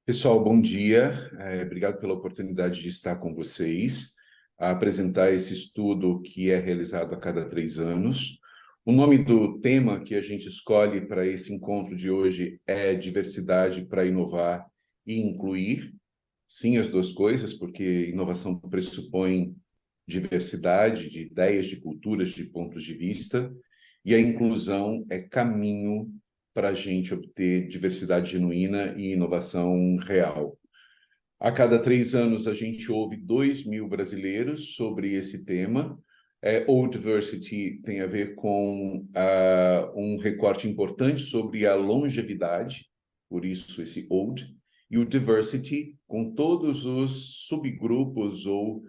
Pessoal, bom dia. Obrigado pela oportunidade de estar com vocês, a apresentar esse estudo que é realizado a cada 3 anos. O nome do tema que a gente escolhe para esse encontro de hoje é Diversidade para Inovar e Incluir. Sim, as duas coisas, porque inovação pressupõe diversidade de ideias, de culturas, de pontos de vista, e a inclusão é caminho para a gente obter diversidade genuína e inovação real. A cada 3 anos, a gente ouve 2.000 brasileiros sobre esse tema. O Diversity tem a ver com um recorte importante sobre a longevidade, por isso esse Old, e o Diversity com todos os subgrupos ou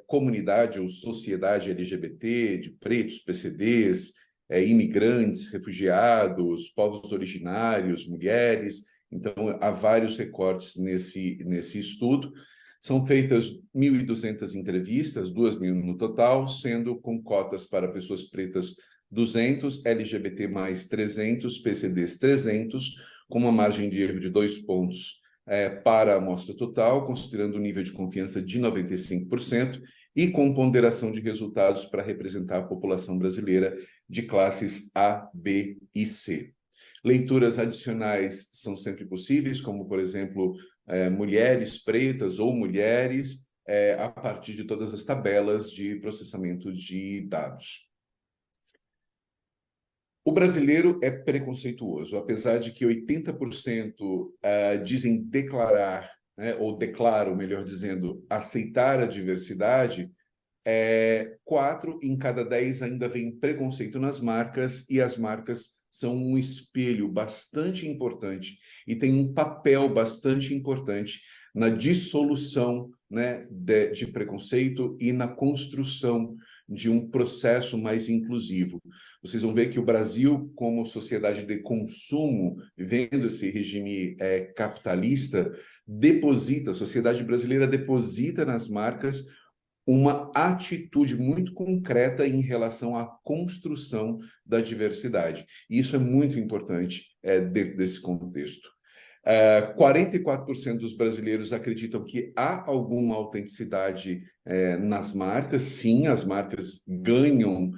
comunidade ou sociedade LGBT, de pretos, PCDs, imigrantes, refugiados, povos originários, mulheres. Então, há vários recortes nesse estudo. São feitas 1.200 entrevistas, 2.000 no total, sendo com cotas para pessoas pretas 200, LGBT mais 300, PCDs 300, com uma margem de erro de 2 pontos para a amostra total, considerando o nível de confiança de 95% e com ponderação de resultados para representar a população brasileira de classes A, B e C. Leituras adicionais são sempre possíveis, como, por exemplo, mulheres pretas ou mulheres, a partir de todas as tabelas de processamento de dados. O brasileiro é preconceituoso, apesar de que 80% dizem declarar, né, ou declaram, melhor dizendo, aceitar a diversidade. 4 em cada 10 ainda veem preconceito nas marcas, e as marcas são um espelho bastante importante e têm um papel bastante importante na dissolução, né, de preconceito e na construção de um processo mais inclusivo. Vocês vão ver que o Brasil, como sociedade de consumo, vendo esse regime capitalista, a sociedade brasileira deposita nas marcas uma atitude muito concreta em relação à construção da diversidade. E isso é muito importante dentro desse contexto. 44% dos brasileiros acreditam que há alguma autenticidade nas marcas. Sim, as marcas ganham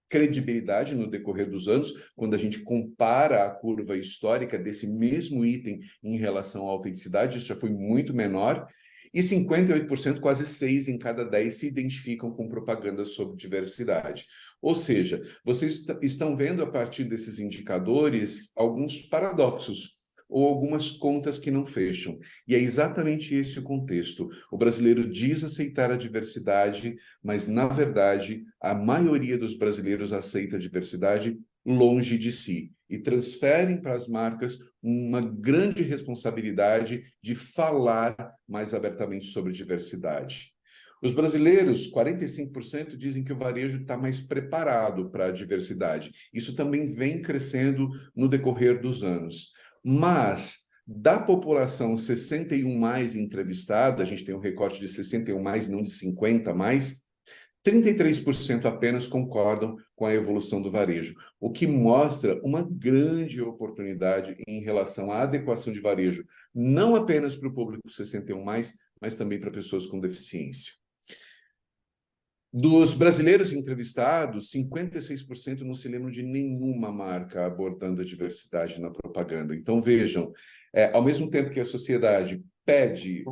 credibilidade no decorrer dos anos, quando a gente compara a curva histórica desse mesmo item em relação à autenticidade, isso já foi muito menor. E 58%, quase 6 em cada 10, se identificam com propaganda sobre diversidade. Ou seja, vocês estão vendo a partir desses indicadores alguns paradoxos ou algumas contas que não fecham. E é exatamente esse o contexto. O brasileiro diz aceitar a diversidade, mas, na verdade, a maioria dos brasileiros aceita a diversidade longe de si e transferem para as marcas uma grande responsabilidade de falar mais abertamente sobre diversidade. Os brasileiros, 45%, dizem que o varejo está mais preparado para a diversidade. Isso também vem crescendo no decorrer dos anos. Mas, da população 61 mais entrevistada, a gente tem um recorte de 61 mais, não de 50 mais, 33% apenas concordam com a evolução do varejo, o que mostra uma grande oportunidade em relação à adequação de varejo, não apenas para o público 61 mais, mas também para pessoas com deficiência. Dos brasileiros entrevistados, 56% não se lembram de nenhuma marca abordando a diversidade na propaganda. Então, vejam, ao mesmo tempo que a sociedade pede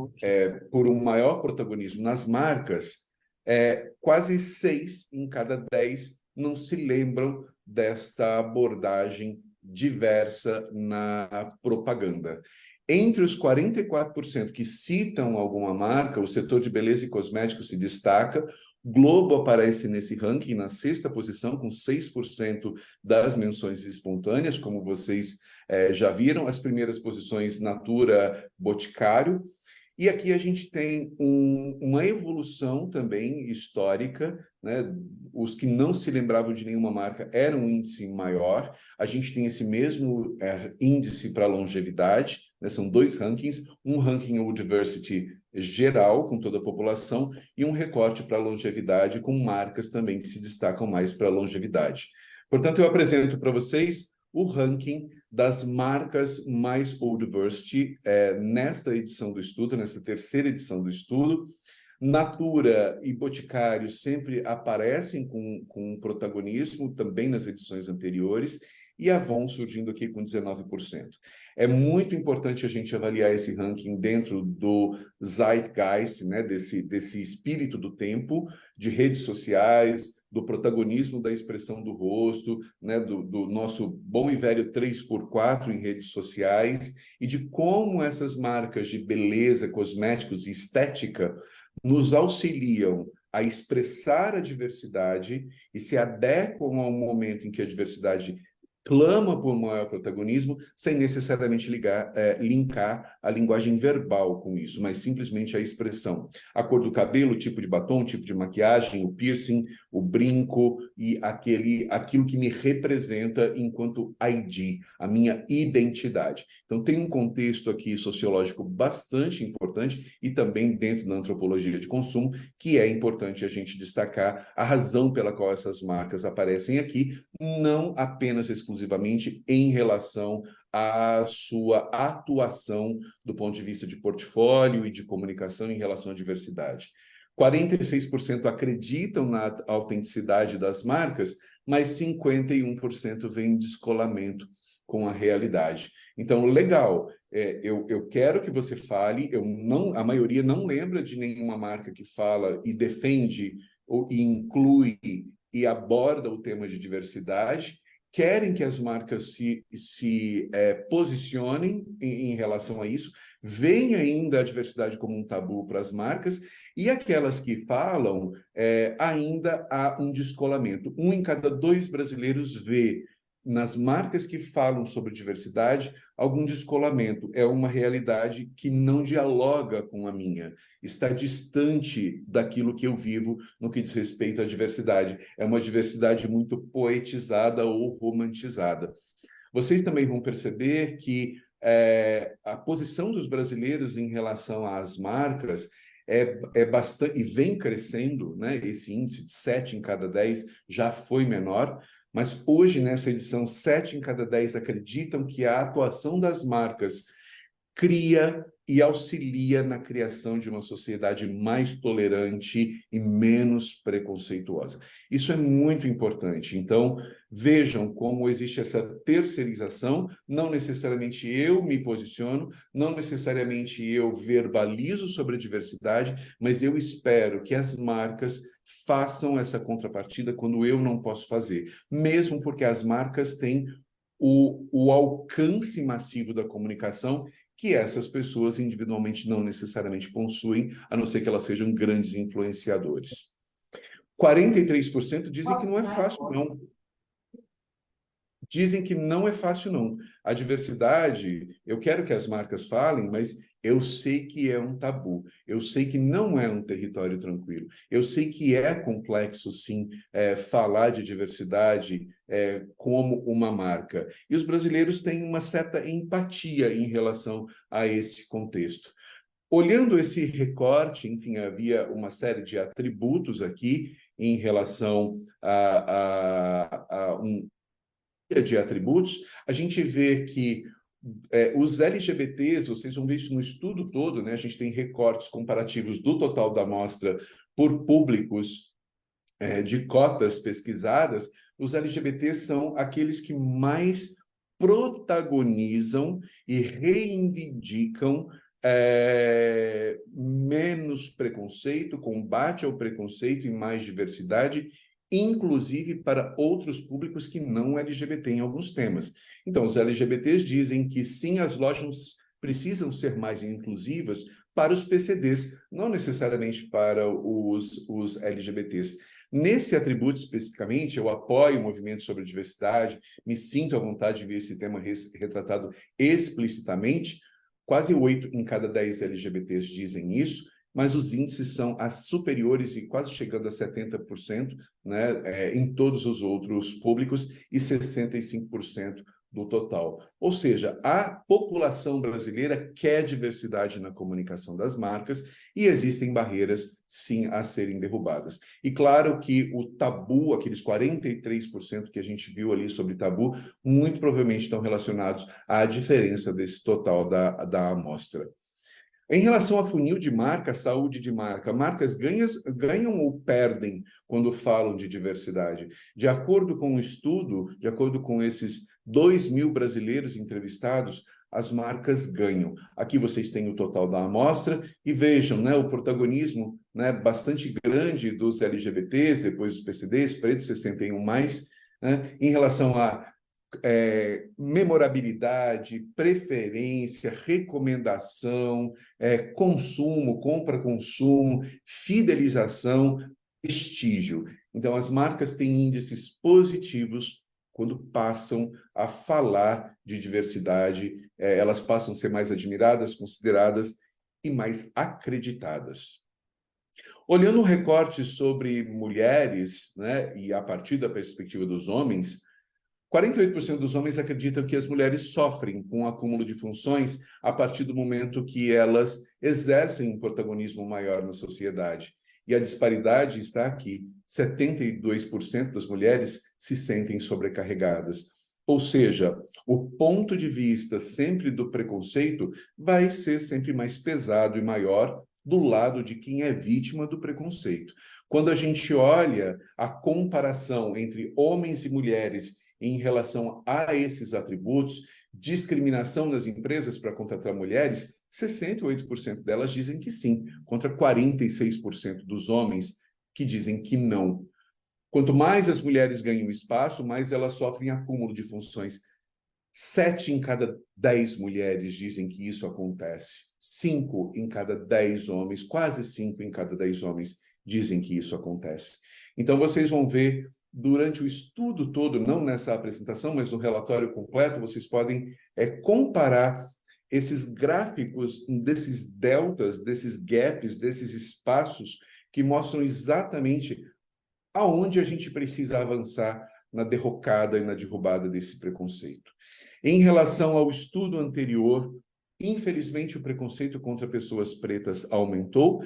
por um maior protagonismo nas marcas, quase 6 em cada 10 não se lembram desta abordagem diversa na propaganda. Entre os 44% que citam alguma marca, o setor de beleza e cosméticos se destaca. Globo aparece nesse ranking na 6ª posição, com 6% das menções espontâneas, como vocês já viram. As primeiras posições, Natura, Boticário. E aqui a gente tem uma evolução também histórica, né? Os que não se lembravam de nenhuma marca eram um índice maior. A gente tem esse mesmo índice para longevidade, né? São 2 rankings, um ranking o Diversity geral, com toda a população, e um recorte para longevidade, com marcas também que se destacam mais para longevidade. Portanto, eu apresento para vocês o ranking das marcas mais Old Diversity nesta edição do estudo, nessa terceira edição do estudo. Natura e Boticário sempre aparecem com protagonismo também nas edições anteriores, e Avon surgindo aqui com 19%. É muito importante a gente avaliar esse ranking dentro do zeitgeist, né, desse espírito do tempo, de redes sociais, do protagonismo da expressão do rosto, né, do nosso bom e velho 3x4 em redes sociais, e de como essas marcas de beleza, cosméticos e estética nos auxiliam a expressar a diversidade e se adequam ao momento em que a diversidade clama por maior protagonismo, sem necessariamente linkar a linguagem verbal com isso, mas simplesmente a expressão. A cor do cabelo, o tipo de batom, o tipo de maquiagem, o piercing, o brinco e aquilo que me representa enquanto ID, a minha identidade. Então, tem um contexto aqui sociológico bastante importante e também dentro da antropologia de consumo, que é importante a gente destacar a razão pela qual essas marcas aparecem aqui, não apenas exclusivamente em relação à sua atuação do ponto de vista de portfólio e de comunicação em relação à diversidade. 46% acreditam na autenticidade das marcas, mas 51% vem descolamento com a realidade. Então, legal, eu quero que você fale, a maioria não lembra de nenhuma marca que fala e defende e inclui e aborda o tema de diversidade, querem que as marcas se posicionem em relação a isso, veem ainda a diversidade como um tabu para as marcas, e aquelas que falam, ainda há um descolamento. 1 em cada 2 brasileiros vê nas marcas que falam sobre diversidade algum descolamento. É uma realidade que não dialoga com a minha, está distante daquilo que eu vivo no que diz respeito à diversidade. É uma diversidade muito poetizada ou romantizada. Vocês também vão perceber que a posição dos brasileiros em relação às marcas é bastante, e vem crescendo, né? Esse índice de 7 em cada 10 já foi menor, mas hoje, nessa edição, 7 em cada 10 acreditam que a atuação das marcas cria e auxilia na criação de uma sociedade mais tolerante e menos preconceituosa. Isso é muito importante. Então, vejam como existe essa terceirização, não necessariamente eu me posiciono, não necessariamente eu verbalizo sobre a diversidade, mas eu espero que as marcas façam essa contrapartida quando eu não posso fazer, mesmo porque as marcas têm o alcance massivo da comunicação que essas pessoas individualmente não necessariamente possuem, a não ser que elas sejam grandes influenciadores. 43% dizem que não é fácil, não. Dizem que não é fácil, não. A diversidade, eu quero que as marcas falem, mas eu sei que é um tabu. Eu sei que não é um território tranquilo. Eu sei que é complexo, sim, falar de diversidade como uma marca. E os brasileiros têm uma certa empatia em relação a esse contexto. Olhando esse recorte, enfim, havia uma série de atributos aqui em relação a de atributos, a gente vê que os LGBTs, vocês vão ver isso no estudo todo, né? A gente tem recortes comparativos do total da amostra por públicos de cotas pesquisadas. Os LGBTs são aqueles que mais protagonizam e reivindicam menos preconceito, combate ao preconceito e mais diversidade, inclusive para outros públicos que não LGBT em alguns temas. Então, os LGBTs dizem que sim, as lojas precisam ser mais inclusivas para os PCDs, não necessariamente para os LGBTs. Nesse atributo especificamente, eu apoio o movimento sobre diversidade, me sinto à vontade de ver esse tema retratado explicitamente. Quase 8 em cada 10 LGBTs dizem isso, mas os índices são superiores e quase chegando a 70%, né, em todos os outros públicos e 65% do total. Ou seja, a população brasileira quer diversidade na comunicação das marcas e existem barreiras, sim, a serem derrubadas. E claro que o tabu, aqueles 43% que a gente viu ali sobre tabu, muito provavelmente estão relacionados à diferença desse total da amostra. Em relação a funil de marca, saúde de marca, marcas ganham ou perdem quando falam de diversidade? De acordo com o estudo, de acordo com esses 2.000 brasileiros entrevistados, as marcas ganham. Aqui vocês têm o total da amostra e vejam, né, o protagonismo, né, bastante grande dos LGBTs, depois dos PCDs, pretos 61+, né, em relação a memorabilidade, preferência, recomendação, consumo, compra-consumo, fidelização, prestígio. Então, as marcas têm índices positivos quando passam a falar de diversidade, elas passam a ser mais admiradas, consideradas e mais acreditadas. Olhando um recorte sobre mulheres, né, e a partir da perspectiva dos homens, 48% dos homens acreditam que as mulheres sofrem com o acúmulo de funções a partir do momento que elas exercem um protagonismo maior na sociedade. E a disparidade está aqui. 72% das mulheres se sentem sobrecarregadas. Ou seja, o ponto de vista sempre do preconceito vai ser sempre mais pesado e maior do lado de quem é vítima do preconceito. Quando a gente olha a comparação entre homens e mulheres em relação a esses atributos, discriminação nas empresas para contratar mulheres, 68% delas dizem que sim, contra 46% dos homens que dizem que não. Quanto mais as mulheres ganham espaço, mais elas sofrem acúmulo de funções. 7 em cada 10 mulheres dizem que isso acontece. 5 em cada 10 homens, quase 5 em cada 10 homens dizem que isso acontece. Então, vocês vão ver durante o estudo todo, não nessa apresentação, mas no relatório completo, vocês podem comparar esses gráficos desses deltas, desses gaps, desses espaços que mostram exatamente aonde a gente precisa avançar na derrocada e na derrubada desse preconceito. Em relação ao estudo anterior, infelizmente o preconceito contra pessoas pretas aumentou,